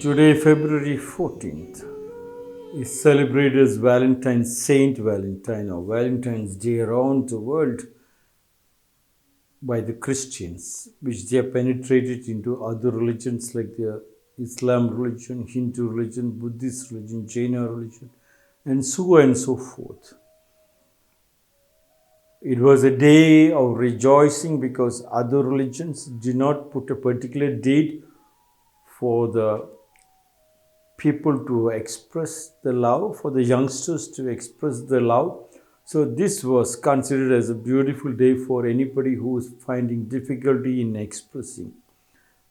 Today, February 14th, is celebrated as Valentine, Saint Valentine, or Valentine's Day around the world by the Christians, which they have penetrated into other religions like the Islam religion, Hindu religion, Buddhist religion, Jaina religion, and so on and so forth. It was a day of rejoicing because other religions did not put a particular date for the people to express the love, for the youngsters to express the love. So this was considered as a beautiful day for anybody who is finding difficulty in expressing.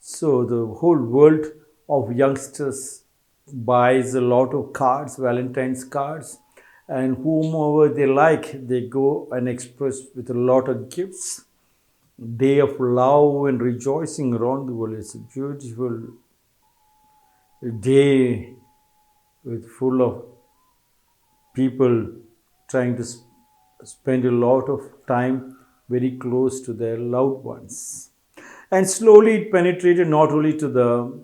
So the whole world of youngsters buys a lot of cards, Valentine's cards, and whomever they like, they go and express with a lot of gifts. Day of love and rejoicing around the world. It's a beautiful day with full of people trying to spend a lot of time very close to their loved ones. And slowly it penetrated not only to the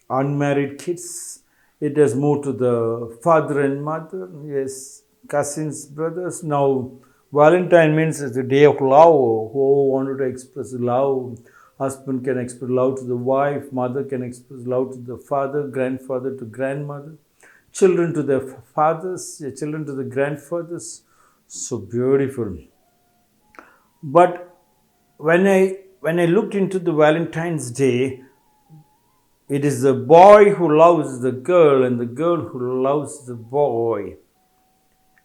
unmarried kids, it has moved to the father and mother, yes, cousins, brothers. Now Valentine means it's a day of love. Who wanted to express love? Husband can express love to the wife, mother can express love to the father, grandfather to grandmother, children to their fathers, children to the grandfathers. So beautiful. But when I looked into the Valentine's Day, it is the boy who loves the girl and the girl who loves the boy.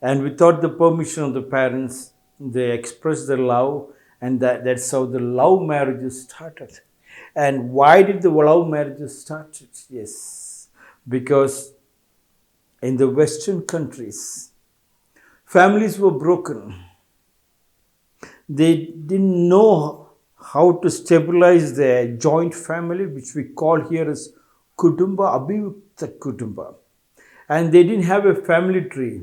And without the permission of the parents, they express their love, and that's how the love marriages started. And why did the love marriages started? Yes, because in the Western countries, families were broken. They didn't know how to stabilize their joint family, which we call here as Kutumba, Abhivukta Kutumba. And they didn't have a family tree.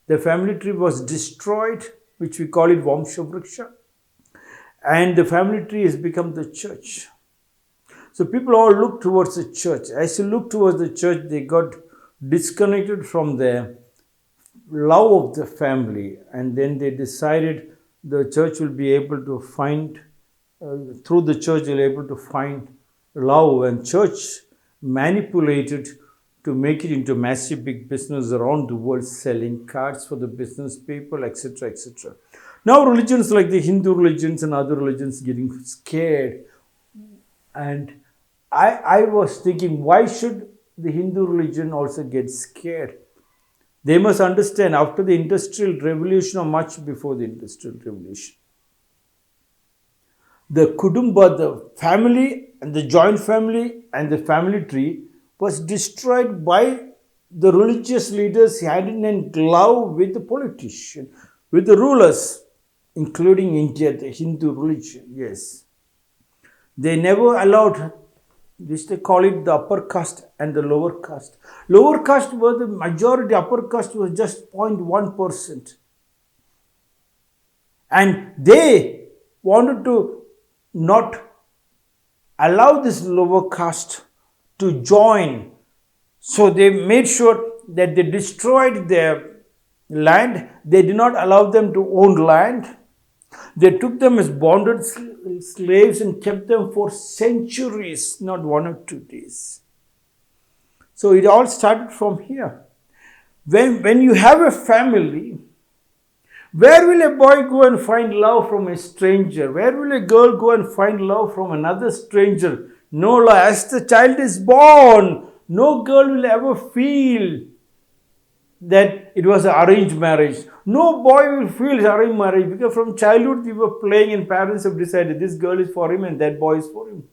The family tree was destroyed, which we call it Vamshavriksha. And the family tree has become the church. So people all look towards the church. As you look towards the church, they got disconnected from their love of the family. And then they decided the church will be able to find, through the church, they'll be able to find love. And church manipulated to make it into massive big business around the world, selling cards for the business people, etc., etc. Now religions like the Hindu religions and other religions getting scared. And I was thinking, why should the Hindu religion also get scared? They must understand after the Industrial Revolution or much before the Industrial Revolution, the Kudumba, the family and the joint family and the family tree was destroyed by the religious leaders hand in glove with the politicians, with the rulers, including India, the Hindu religion, yes. They never allowed, this they call it the upper caste and the lower caste. Lower caste were the majority, upper caste was just 0.1%. And they wanted to not allow this lower caste to join. So they made sure that they destroyed their land. They did not allow them to own land. They took them as bonded slaves and kept them for centuries, not 1 or 2 days. So it all started from here. When you have a family, where will a boy go and find love from a stranger? Where will a girl go and find love from another stranger? No, as the child is born, no girl will ever feel that it was an arranged marriage. No boy will feel it's arranged marriage because from childhood we were playing and parents have decided this girl is for him and that boy is for him.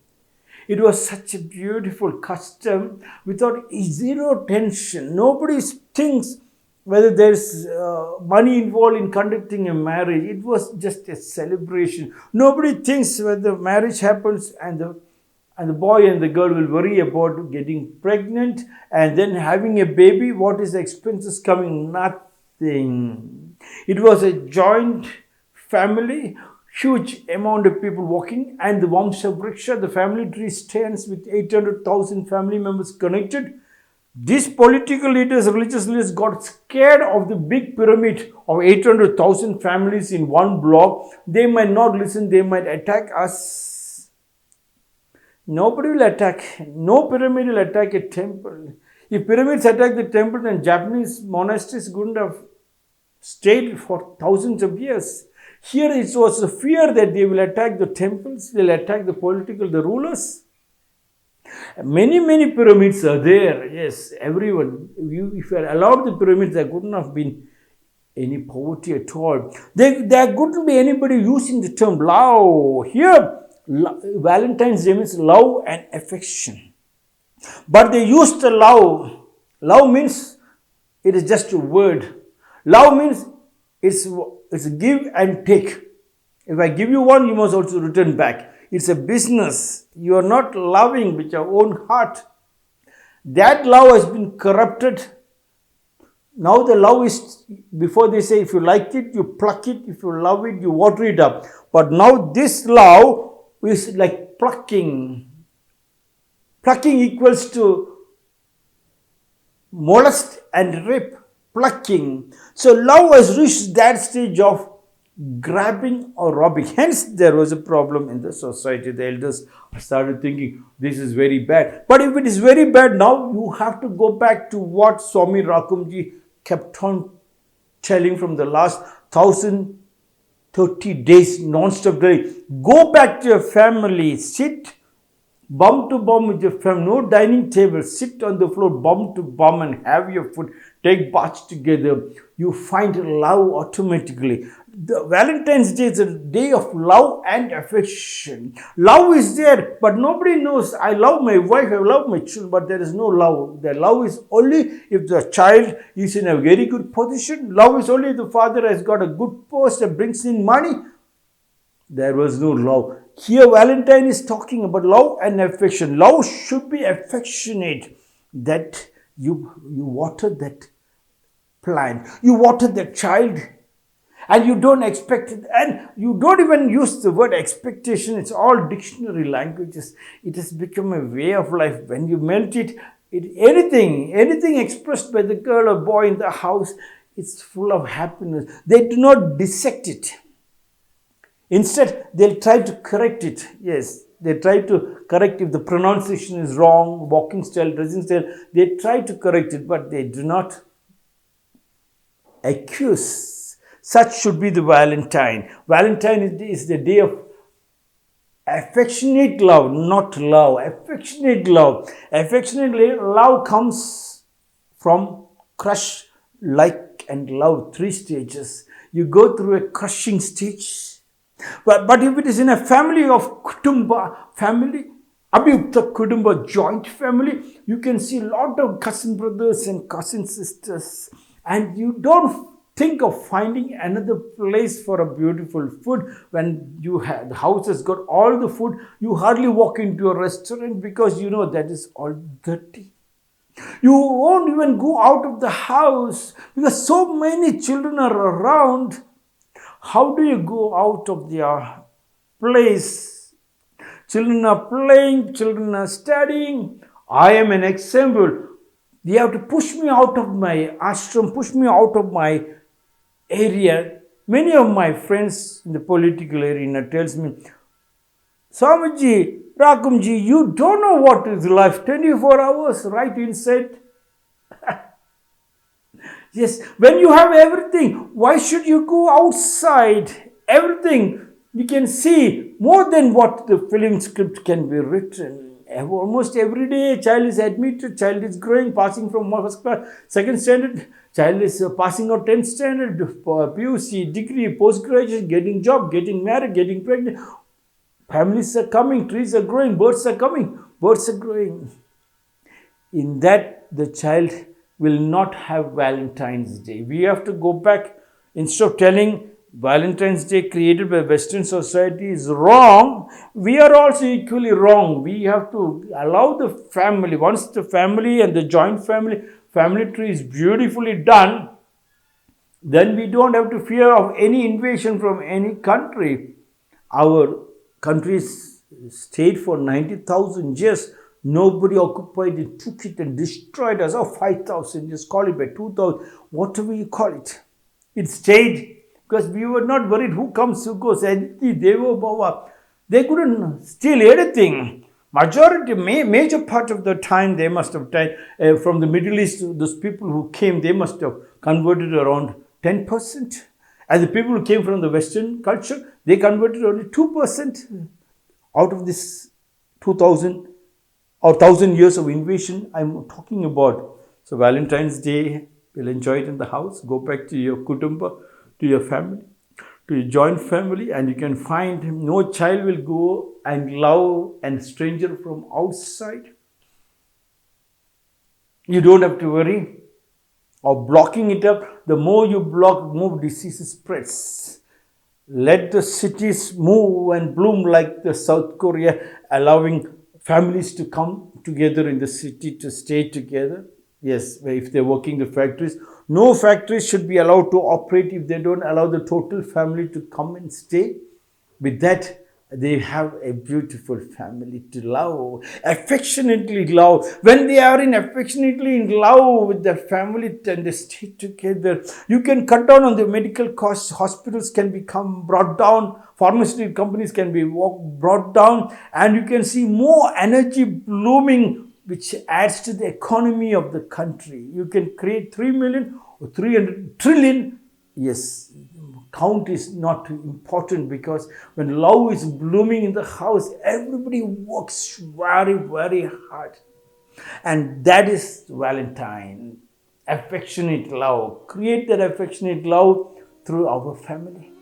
It was such a beautiful custom without zero tension. Nobody thinks whether there's money involved in conducting a marriage. It was just a celebration. Nobody thinks whether marriage happens and the boy and the girl will worry about getting pregnant and then having a baby. What is the expenses coming? Nothing. It was a joint family. huge amount of people walking, and the Vamsha Vriksha, the family tree, stands with 800,000 family members connected. These political leaders, religious leaders got scared of the big pyramid of 800,000 families in one block. They might not listen, they might attack us. Nobody will attack. No pyramid will attack a temple. If pyramids attack the temple, then Japanese monasteries couldn't have stayed for thousands of years. Here it was a fear that they will attack the temples, they will attack the the rulers. Many pyramids are there. Yes, everyone. If you are allowed the pyramids, there couldn't have been any poverty at all. There couldn't be anybody using the term love. Here, Valentine's Day means love and affection. But they used the love. Love means it is just a word. Love means it's give and take. If I give you one, you must also return back. It's a business. You are not loving with your own heart. That love has been corrupted. Now the love is, before they say if you like it, you pluck it. If you love it, you water it up. But now this love is like plucking. Plucking equals to molest and rape. Plucking. So love has reached that stage of grabbing or robbing. Hence, there was a problem in the society. The elders started thinking, this is very bad. But if it is very bad, now you have to go back to what Swami Rakumjee kept on telling from the last 1,030 days, non-stop day. Go back to your family, sit bum to bum with your family, no dining table, sit on the floor bum to bum and have your food, take baths together. You find love automatically. The Valentine's Day is a day of love and affection. Love is there, but nobody knows. I love my wife, I love my children, but there is no love. The love is only if the child is in a very good position. Love is only if the father has got a good post and brings in money. There was no love. Here Valentine is talking about love and affection. Love should be affectionate. That you water that plant. You water that child. And you don't expect it. And you don't even use the word expectation. It's all dictionary languages. It has become a way of life. When you melt it, anything expressed by the girl or boy in the house, it's full of happiness. They do not dissect it. Instead, they'll try to correct it. Yes, they try to correct if the pronunciation is wrong, walking style, dressing style. They try to correct it, but they do not accuse. Such should be the Valentine. Valentine is the day of affectionate love, not love. Affectionate love. Affectionate love comes from crush, like, and love. 3 stages. You go through a crushing stage. But if it is in a family of kutumba, family, abhyukta kutumba, joint family, you can see a lot of cousin brothers and cousin sisters. And you don't think of finding another place for a beautiful food when the house has got all the food. You hardly walk into a restaurant because you know that is all dirty. You won't even go out of the house because so many children are around. How do you go out of their place? Children are playing, children are studying. I am an example. They have to push me out of my ashram, push me out of my area. Many of my friends in the political arena tells me, Swamiji, Rakumjee, you don't know what is life. 24 hours right inside. Yes, when you have everything, why should you go outside? Everything you can see more than what the film script can be written. Almost every day, a child is admitted, child is growing, passing from first class, second standard, child is passing out 10th standard, PUC, degree, post-graduation, getting job, getting married, getting pregnant. Families are coming, trees are growing, birds are coming, birds are growing. In that, the child will not have Valentine's Day. We have to go back. Instead of telling Valentine's Day created by Western society is wrong, we are also equally wrong. We have to allow the family. Once the family and the joint family tree is beautifully done, then we don't have to fear of any invasion from any country. Our countries stayed for 90,000 years. Nobody occupied it, took it and destroyed us. Oh, 5,000 years, call it by 2,000, whatever you call it. It stayed because we were not worried who comes, who goes. They couldn't steal anything. Major part of the time they must have died. From the Middle East, those people who came, they must have converted around 10%. And the people who came from the Western culture, they converted only 2% out of this 2,000 or 1,000 years of invasion I'm talking about. So Valentine's Day, we'll enjoy it in the house. Go back to your kutumba, to your family, to your joint family, and you can find no child will go and love a stranger from outside. You don't have to worry of blocking it up. The more you block, more diseases spreads. Let the cities move and bloom like the South Korea, allowing families to come together in the city to stay together. Yes, if they're working the factories, no factories should be allowed to operate if they don't allow the total family to come and stay. With that, they have a beautiful family to love, affectionately love. When they are affectionately in love with their family and they stay together, you can cut down on the medical costs. Hospitals can become brought down. Pharmaceutical companies can be brought down, and you can see more energy blooming, which adds to the economy of the country. You can create 3 million or 300 trillion. Yes, count is not important, because when love is blooming in the house, everybody works very, very hard. And that is Valentine. Affectionate love. Create that affectionate love through our family.